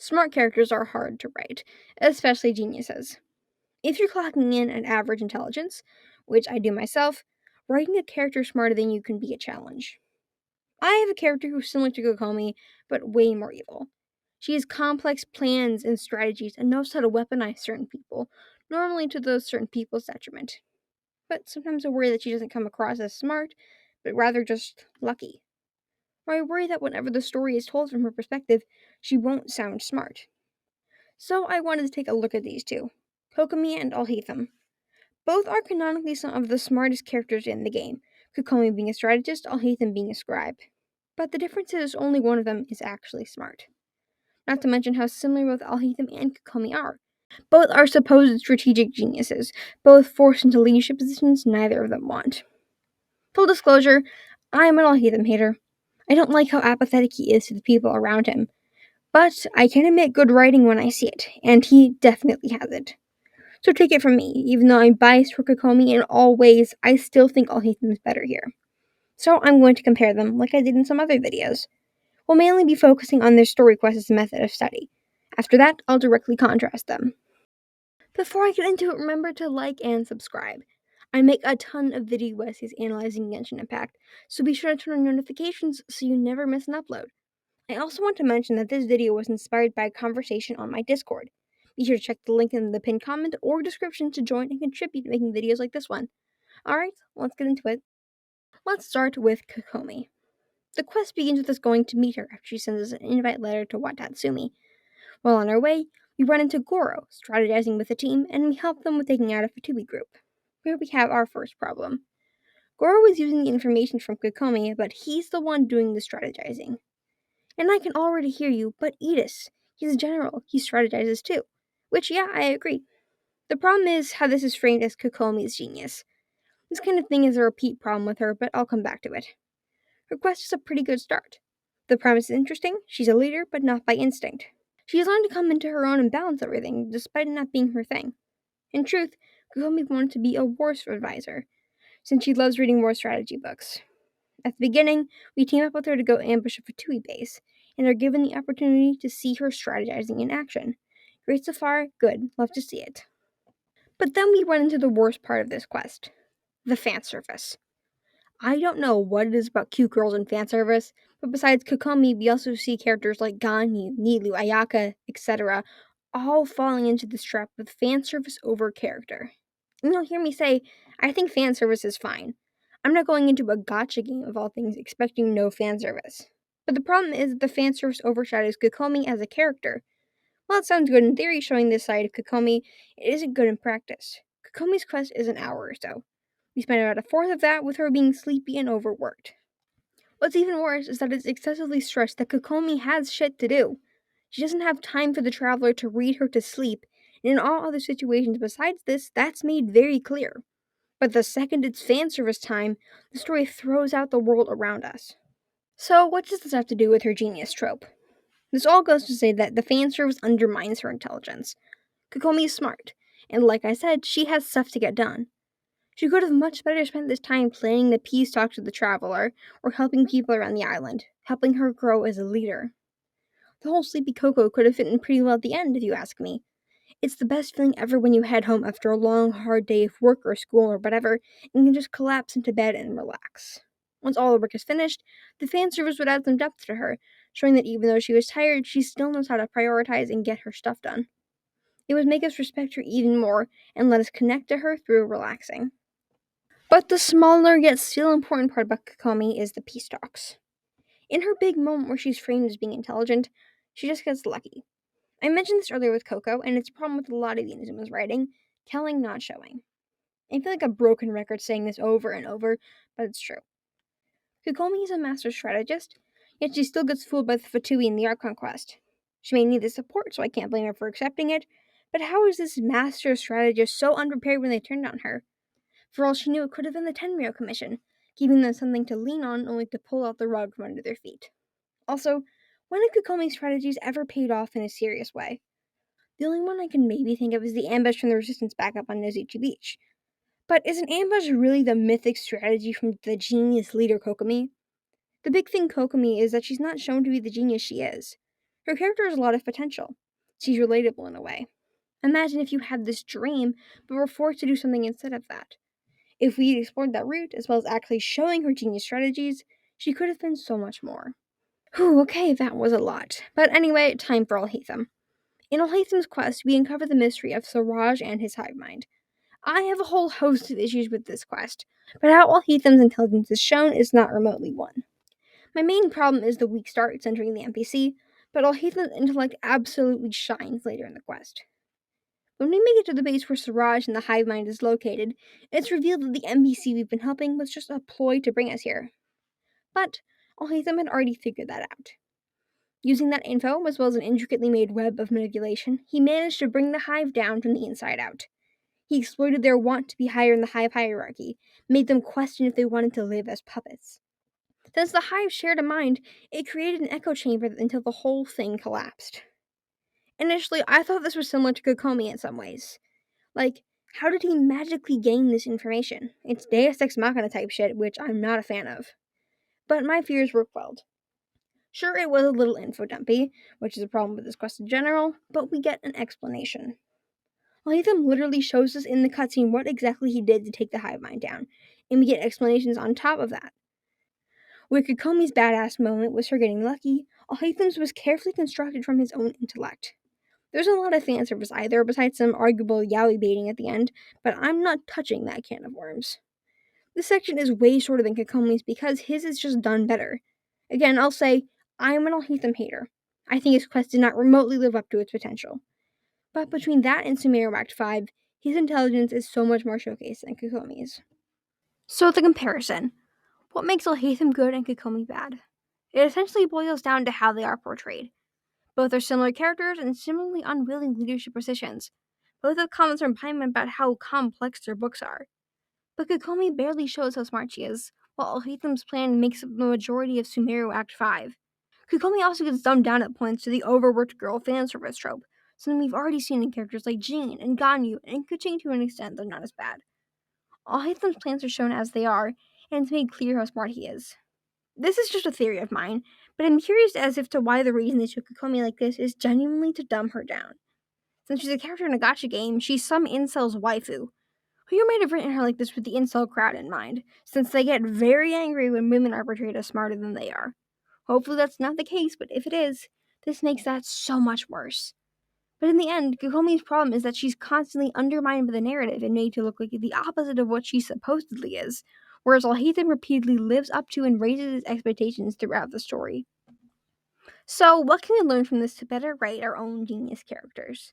Smart characters are hard to write, especially geniuses. If you're clocking in at average intelligence, which I do myself, writing a character smarter than you can be a challenge. I have a character who's similar to Kokomi, but way more evil. She has complex plans and strategies and knows how to weaponize certain people, normally to those certain people's detriment. But sometimes I worry that she doesn't come across as smart, but rather just lucky. Or I worry that whenever the story is told from her perspective, she won't sound smart. So I wanted to take a look at these two, Kokomi and Alhaitham. Both are canonically some of the smartest characters in the game, Kokomi being a strategist, Alhaitham being a scribe. But the difference is only one of them is actually smart. Not to mention how similar both Alhaitham and Kokomi are. Both are supposed strategic geniuses, both forced into leadership positions neither of them want. Full disclosure, I'm an Alhaitham hater. I don't like how apathetic he is to the people around him. But I can admit good writing when I see it, and he definitely has it. So take it from me, even though I'm biased for Kokomi in all ways, I still think Alhaitham is better here. So I'm going to compare them like I did in some other videos. We'll mainly be focusing on their story quest as a method of study. After that, I'll directly contrast them. Before I get into it, remember to like and subscribe. I make a ton of video essays analyzing Genshin Impact, so be sure to turn on notifications so you never miss an upload. I also want to mention that this video was inspired by a conversation on my Discord. Be sure to check the link in the pinned comment or description to join and contribute to making videos like this one. Alright, let's get into it. Let's start with Kokomi. The quest begins with us going to meet her after she sends us an invite letter to Watatsumi. While on our way, we run into Goro, strategizing with the team, and we help them with taking out a Fatui group. Here we have our first problem. Goro is using the information from Kokomi, but he's the one doing the strategizing. And I can already hear you, but Edis, he's a general, he strategizes too. Which, yeah, I agree. The problem is how this is framed as Kokomi's genius. This kind of thing is a repeat problem with her, but I'll come back to it. Her quest is a pretty good start. The premise is interesting, she's a leader, but not by instinct. She has learned to come into her own and balance everything, despite it not being her thing. In truth, Kokomi wanted to be a war advisor, since she loves reading war strategy books. At the beginning, we team up with her to go ambush a Fatui base, and are given the opportunity to see her strategizing in action. Great so far, good, love to see it. But then we run into the worst part of this quest, the fan service. I don't know what it is about cute girls and fan service, but besides Kokomi, we also see characters like Ganyu, Nilu, Ayaka, etc., all falling into this trap with fan service over character. And you'll hear me say, I think fan service is fine. I'm not going into a gotcha game of all things expecting no fan service. But the problem is that the fan service overshadows Kokomi as a character. While it sounds good in theory showing this side of Kokomi, it isn't good in practice. Kokomi's quest is an hour or so. We spend about a fourth of that with her being sleepy and overworked. What's even worse is that it's excessively stressed that Kokomi has shit to do. She doesn't have time for the traveler to read her to sleep, and in all other situations besides this, that's made very clear. But the second it's fan service time, the story throws out the world around us. So, what does this have to do with her genius trope? This all goes to say that the fan service undermines her intelligence. Kokomi is smart, and like I said, she has stuff to get done. She could have much better spent this time planning the peace talks with the traveler, or helping people around the island, helping her grow as a leader. The whole Sleepy Coco could have fit in pretty well at the end, if you ask me. It's the best feeling ever when you head home after a long, hard day of work or school or whatever, and can just collapse into bed and relax. Once all the work is finished, the fan service would add some depth to her, showing that even though she was tired, she still knows how to prioritize and get her stuff done. It would make us respect her even more and let us connect to her through relaxing. But the smaller yet still important part about Kokomi is the peace talks. In her big moment where she's framed as being intelligent, she just gets lucky. I mentioned this earlier with Coco, and it's a problem with a lot of Inuzuma's writing, telling, not showing. I feel like a broken record saying this over and over, but it's true. Kokomi is a master strategist, yet she still gets fooled by the Fatui in the art conquest. She may need the support, so I can't blame her for accepting it, but how is this master strategist so unprepared when they turned on her? For all she knew, it could have been the Tenryou Commission, giving them something to lean on only to pull out the rug from under their feet. Also, when have Kokomi's strategies ever paid off in a serious way? The only one I can maybe think of is the ambush from the Resistance backup on Nozuchi Beach. But is an ambush really the mythic strategy from the genius leader Kokomi? The big thing Kokomi is that she's not shown to be the genius she is. Her character has a lot of potential. She's relatable in a way. Imagine if you had this dream, but were forced to do something instead of that. If we explored that route, as well as actually showing her genius strategies, she could have been so much more. Whew, okay, that was a lot. But anyway, time for Alhaitham. In Alhaitham's quest, we uncover the mystery of Siraj and his hive mind. I have a whole host of issues with this quest, but how Alhaitham's intelligence is shown is not remotely one. My main problem is the weak start centering the NPC, but Alhaitham's intellect absolutely shines later in the quest. When we make it to the base where Siraj and the hive mind is located, it's revealed that the NPC we've been helping was just a ploy to bring us here. But Alhaitham had already figured that out. Using that info, as well as an intricately made web of manipulation, he managed to bring the hive down from the inside out. He exploited their want to be higher in the hive hierarchy, made them question if they wanted to live as puppets. Since the hive shared a mind, it created an echo chamber until the whole thing collapsed. Initially, I thought this was similar to Kokomi in some ways. Like, how did he magically gain this information? It's Deus Ex Machina type shit, which I'm not a fan of. But my fears were quelled. Sure, it was a little info dumpy, which is a problem with this quest in general, but we get an explanation. Latham literally shows us in the cutscene what exactly he did to take the hive mind down, and we get explanations on top of that. Where Kokomi's badass moment was her getting lucky, Alhaitham's was carefully constructed from his own intellect. There's a lot of fan service either, besides some arguable yaoi baiting at the end, but I'm not touching that can of worms. This section is way shorter than Kokomi's because his is just done better. Again, I'll say, I'm an Alhaitham hater. I think his quest did not remotely live up to its potential. But between that and Sumeru Act 5, his intelligence is so much more showcased than Kokomi's. So the comparison. What makes Alhaitham good and Kokomi bad? It essentially boils down to how they are portrayed. Both are similar characters and similarly unwilling leadership positions. Both have comments from Paimon about how complex their books are. But Kokomi barely shows how smart she is, while Alhaitham's plan makes up the majority of Sumeru Act 5. Kokomi also gets dumbed down at points to the overworked girl fan service trope, something we've already seen in characters like Jean and Ganyu, and Kuching to an extent, though not as bad. Alhaitham's plans are shown as they are, and it's made clear how smart he is. This is just a theory of mine, but I'm curious as if to why the reason they took Kokomi like this is genuinely to dumb her down. Since she's a character in a gacha game, she's some incel's waifu. Who might have written her like this with the incel crowd in mind, since they get very angry when women are portrayed as smarter than they are. Hopefully that's not the case, but if it is, this makes that so much worse. But in the end, Kokomi's problem is that she's constantly undermined by the narrative and made to look like the opposite of what she supposedly is, whereas Alhaitham repeatedly lives up to and raises his expectations throughout the story. So, what can we learn from this to better write our own genius characters?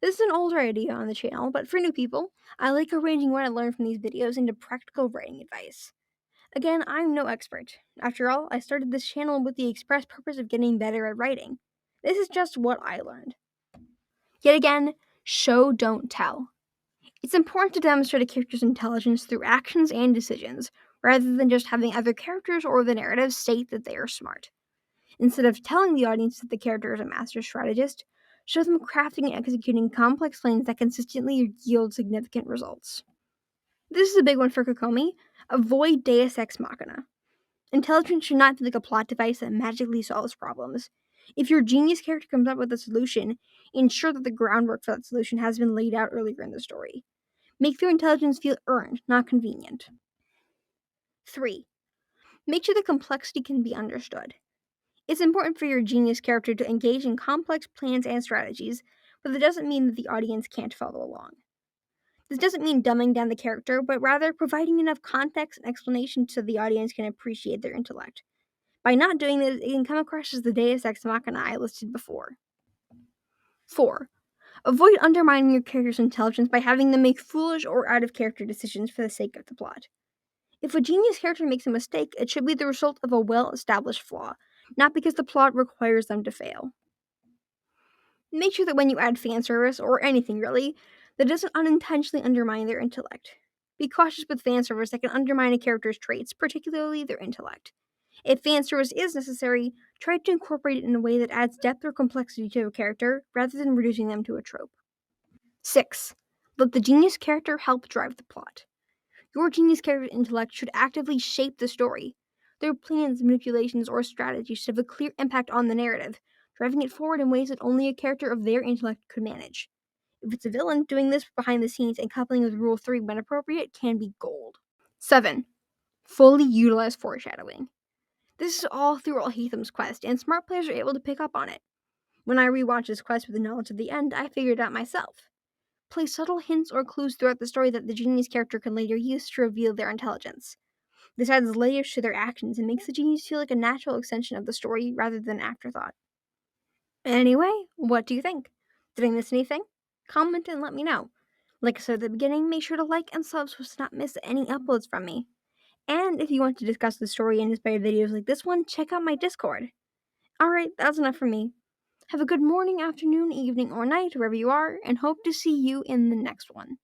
This is an older idea on the channel, but for new people, I like arranging what I learn from these videos into practical writing advice. Again, I'm no expert. After all, I started this channel with the express purpose of getting better at writing. This is just what I learned. Yet again, show, don't tell. It's important to demonstrate a character's intelligence through actions and decisions, rather than just having other characters or the narrative state that they are smart. Instead of telling the audience that the character is a master strategist, show them crafting and executing complex plans that consistently yield significant results. This is a big one for Kokomi. Avoid Deus Ex Machina. Intelligence should not be like a plot device that magically solves problems. If your genius character comes up with a solution, ensure that the groundwork for that solution has been laid out earlier in the story. Make their intelligence feel earned, not convenient. 3. Make sure the complexity can be understood. It's important for your genius character to engage in complex plans and strategies, but that doesn't mean that the audience can't follow along. This doesn't mean dumbing down the character, but rather providing enough context and explanation so the audience can appreciate their intellect. By not doing this, it can come across as the Deus Ex Machina I listed before. 4. Avoid undermining your character's intelligence by having them make foolish or out-of-character decisions for the sake of the plot. If a genius character makes a mistake, it should be the result of a well-established flaw, not because the plot requires them to fail. Make sure that when you add fan service, or anything really, that doesn't unintentionally undermine their intellect. Be cautious with fan service that can undermine a character's traits, particularly their intellect. If fan service is necessary, try to incorporate it in a way that adds depth or complexity to a character, rather than reducing them to a trope. 6. Let the genius character help drive the plot. Your genius character's intellect should actively shape the story. Their plans, manipulations, or strategies should have a clear impact on the narrative. driving it forward in ways that only a character of their intellect could manage. If it's a villain, doing this behind the scenes and coupling with Rule 3 when appropriate can be gold. 7. Fully utilize foreshadowing. This is all through Alhaitham's quest, and smart players are able to pick up on it. When I rewatched this quest with the knowledge of the end, I figured it out myself. Place subtle hints or clues throughout the story that the genius character can later use to reveal their intelligence. This adds layers to their actions and makes the genius feel like a natural extension of the story rather than an afterthought. Anyway, what do you think? Did I miss anything? Comment and let me know. Like I said at the beginning, make sure to like and sub so as to not miss any uploads from me. And if you want to discuss the story and inspired videos like this one, check out my Discord. Alright, that's enough for me. Have a good morning, afternoon, evening, or night, wherever you are, and hope to see you in the next one.